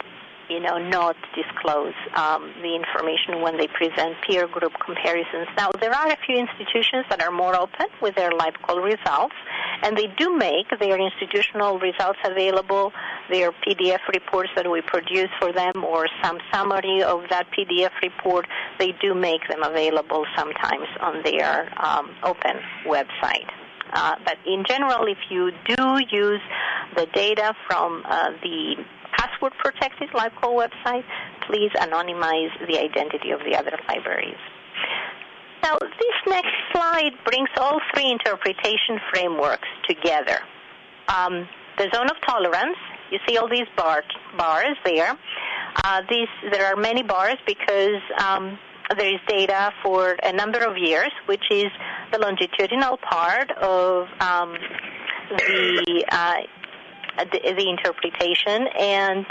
not disclose the information when they present peer group comparisons. Now, there are a few institutions that are more open with their LibQUAL results, and they do make their institutional results available, their PDF reports that we produce for them, or some summary of that PDF report. They do make them available sometimes on their open website. But in general, if you do use the data from the password-protected LibQUAL website, please anonymize the identity of the other libraries. Now, this next slide brings all 3 interpretation frameworks together. The zone of tolerance, you see all these bars there. There are many bars because there is data for a number of years, which is the longitudinal part of the interpretation, and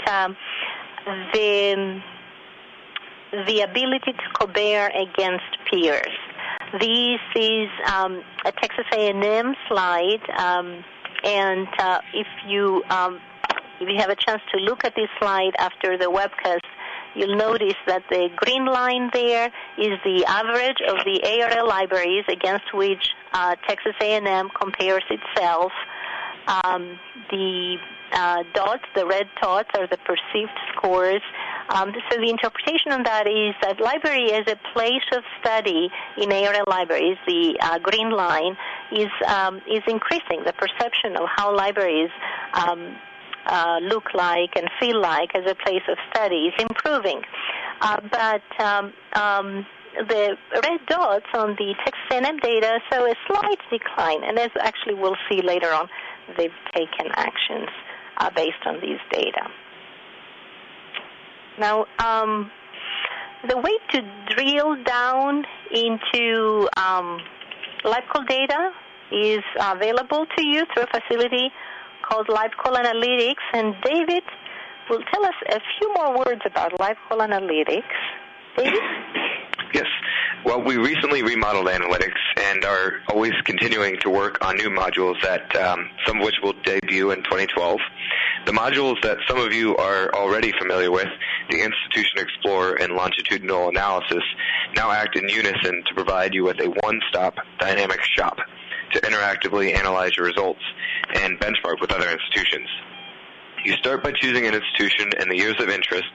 the ability to compare against peers. This is a Texas A&M slide, and if you have a chance to look at this slide after the webcast, you'll notice that the green line there is the average of the ARL libraries against which Texas A&M compares itself. The dots, the red dots, are the perceived scores. So the interpretation on that is that library as a place of study in ARL libraries, the green line, is increasing. The perception of how libraries look like and feel like as a place of study is improving. But the red dots on the Texas A&M data show a slight decline, and as actually we'll see later on, they've taken actions based on these data. Now, the way to drill down into LibQUAL data is available to you through a facility called LibQUAL Analytics, and David will tell us a few more words about LibQUAL Analytics. David? Yes. Well, we recently remodeled analytics and are always continuing to work on new modules that some of which will debut in 2012. The modules that some of you are already familiar with, the Institution Explorer and Longitudinal Analysis, now act in unison to provide you with a one-stop dynamic shop to interactively analyze your results and benchmark with other institutions. You start by choosing an institution and the years of interest,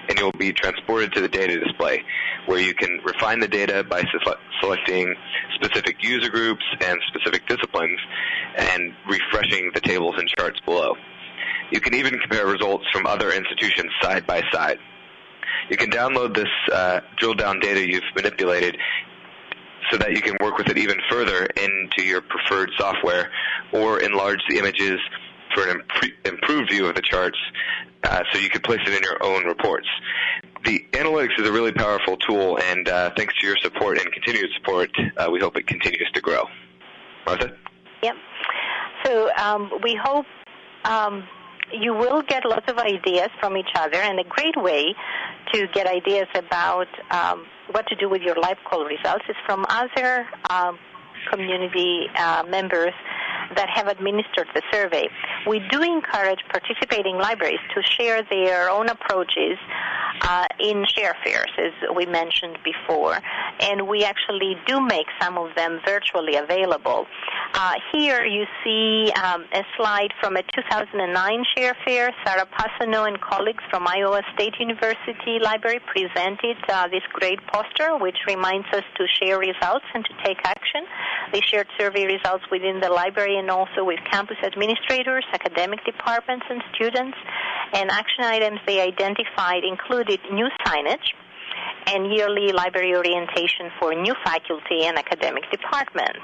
and you'll be transported to the data display, where you can refine the data by selecting specific user groups and specific disciplines and refreshing the tables and charts below. You can even compare results from other institutions side by side. You can download this drill-down data you've manipulated so that you can work with it even further into your preferred software or enlarge the images for an improved view of the charts so you could place it in your own reports. The analytics is a really powerful tool, and thanks to your support and continued support, we hope it continues to grow. Martha? Yep. So we hope you will get lots of ideas from each other, and a great way to get ideas about what to do with your LibQUAL results is from other community members that have administered the survey. We do encourage participating libraries to share their own approaches in share fairs, as we mentioned before, and we actually do make some of them virtually available. Here you see a slide from a 2009 share fair. Sarah Passano and colleagues from Iowa State University Library presented this great poster, which reminds us to share results and to take action. They shared survey results within the library and also with campus administrators, academic departments, and students. And action items they identified included new signage and yearly library orientation for new faculty and academic departments.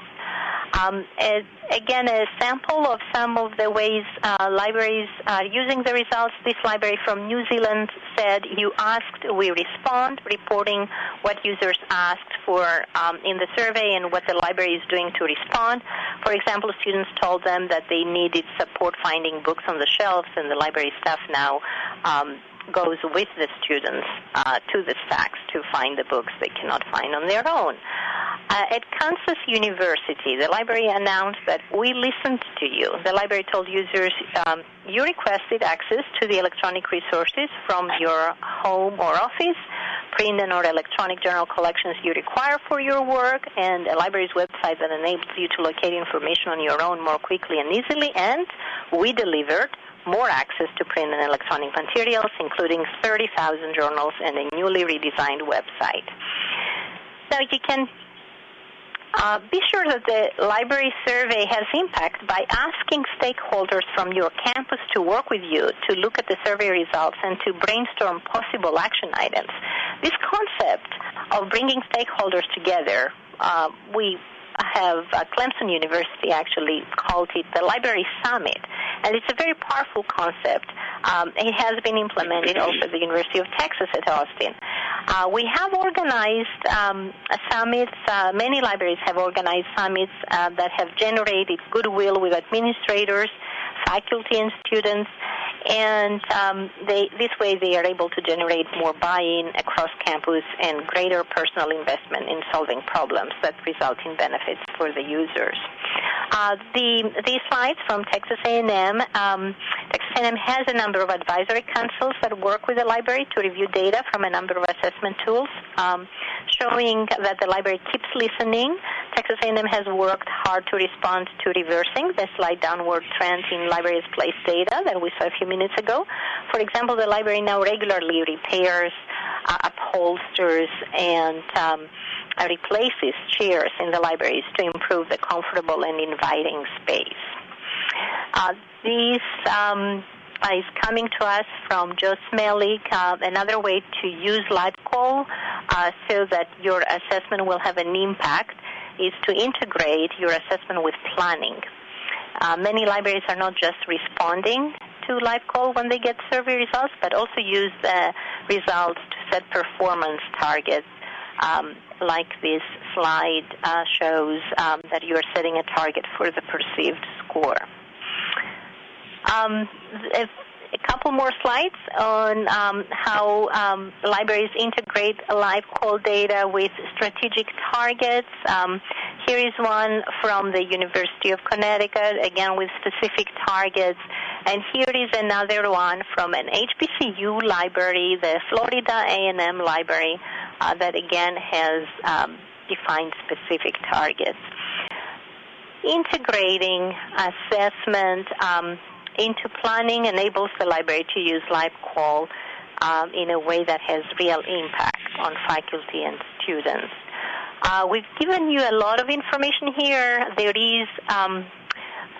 Again, a sample of some of the ways libraries are using the results. This library from New Zealand said, "You asked, we respond," reporting what users asked for in the survey and what the library is doing to respond. For example, students told them that they needed support finding books on the shelves, and the library staff now goes with the students to the stacks to find the books they cannot find on their own. At Kansas University, the library announced that we listened to you. The library told users you requested access to the electronic resources from your home or office, print and or electronic journal collections you require for your work, and a library's website that enables you to locate information on your own more quickly and easily, and we delivered more access to print and electronic materials, including 30,000 journals and a newly redesigned website. Now, you can be sure that the library survey has impact by asking stakeholders from your campus to work with you to look at the survey results and to brainstorm possible action items. This concept of bringing stakeholders together, we have Clemson University actually called it the Library Summit, and it's a very powerful concept. It has been implemented also at the University of Texas at Austin. We have organized summits. Many libraries have organized summits that have generated goodwill with administrators, faculty, and students, and this way they are able to generate more buy-in across campus and greater personal investment in solving problems that result in benefits for the users. These slides from Texas A&M, Texas A&M has a number of advisory councils that work with the library to review data from a number of assessment tools, showing that the library keeps listening. Texas A&M has worked hard to respond to reversing the slight downward trend in libraries' place data that we saw a few minutes ago. For example, the library now regularly repairs, upholsters, and replaces chairs in the libraries to improve the comfortable and inviting space. This is coming to us from Joe Smellick. Another way to use LibQUAL so that your assessment will have an impact is to integrate your assessment with planning. Many libraries are not just responding to LibQUAL when they get survey results, but also use the results to set performance targets, like this slide shows that you are setting a target for the perceived score. A couple more slides on how libraries integrate LibQUAL data with strategic targets. Here is one from the University of Connecticut, again with specific targets. And here is another one from an HBCU library, the Florida A&M library, that again has defined specific targets. Integrating assessment into planning enables the library to use LibQUAL in a way that has real impact on faculty and students. We've given you a lot of information here. There is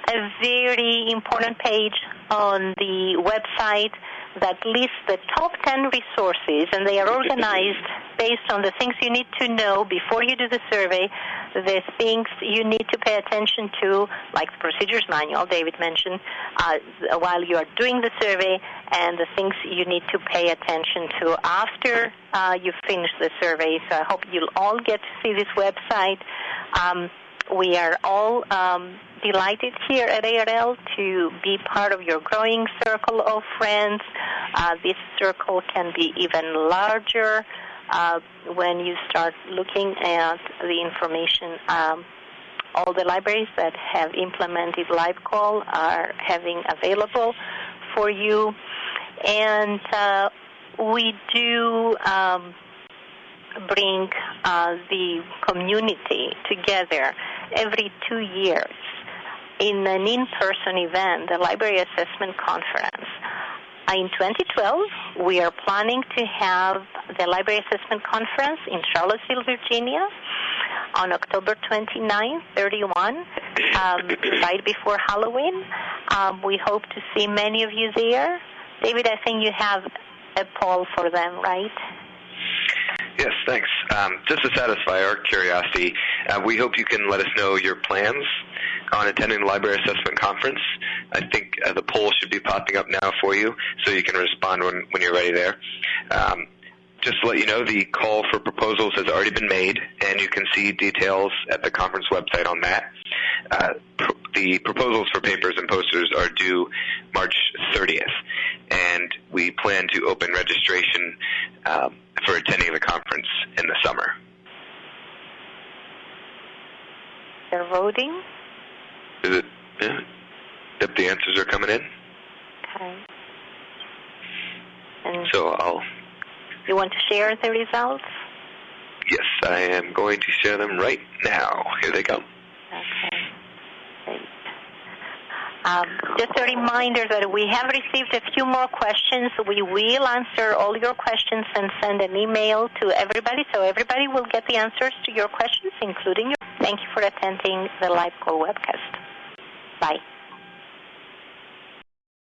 a very important page on the website that lists the top 10 resources, and they are organized based on the things you need to know before you do the survey, the things you need to pay attention to, like the procedures manual David mentioned, while you are doing the survey, and the things you need to pay attention to after you finish the survey. So I hope you'll all get to see this website. We are all delighted here at ARL to be part of your growing circle of friends. This circle can be even larger when you start looking at the information. All the libraries that have implemented LibQUAL are having available for you. And we do bring the community together every 2 years in an in-person event, the Library Assessment Conference. In 2012, we are planning to have the Library Assessment Conference in Charlottesville, Virginia, on October 29, 31, right before Halloween. We hope to see many of you there. David, I think you have a poll for them, right? Yes, thanks. Just to satisfy our curiosity, we hope you can let us know your plans on attending the Library Assessment Conference. I think the poll should be popping up now for you, so you can respond when you're ready there. Just to let you know, the call for proposals has already been made, and you can see details at the conference website on that. The proposals for papers and posters are due March 30th, and we plan to open registration for attending the conference in the summer. They're voting? Is it? Yeah. Yep, the answers are coming in. Okay. And So you want to share the results? Yes, I am going to share them right now. Here they come. Okay. Great. Just a reminder that we have received a few more questions. We will answer all your questions and send an email to everybody, so everybody will get the answers to your questions, including your. Thank you for attending the LibQUAL webcast. Bye.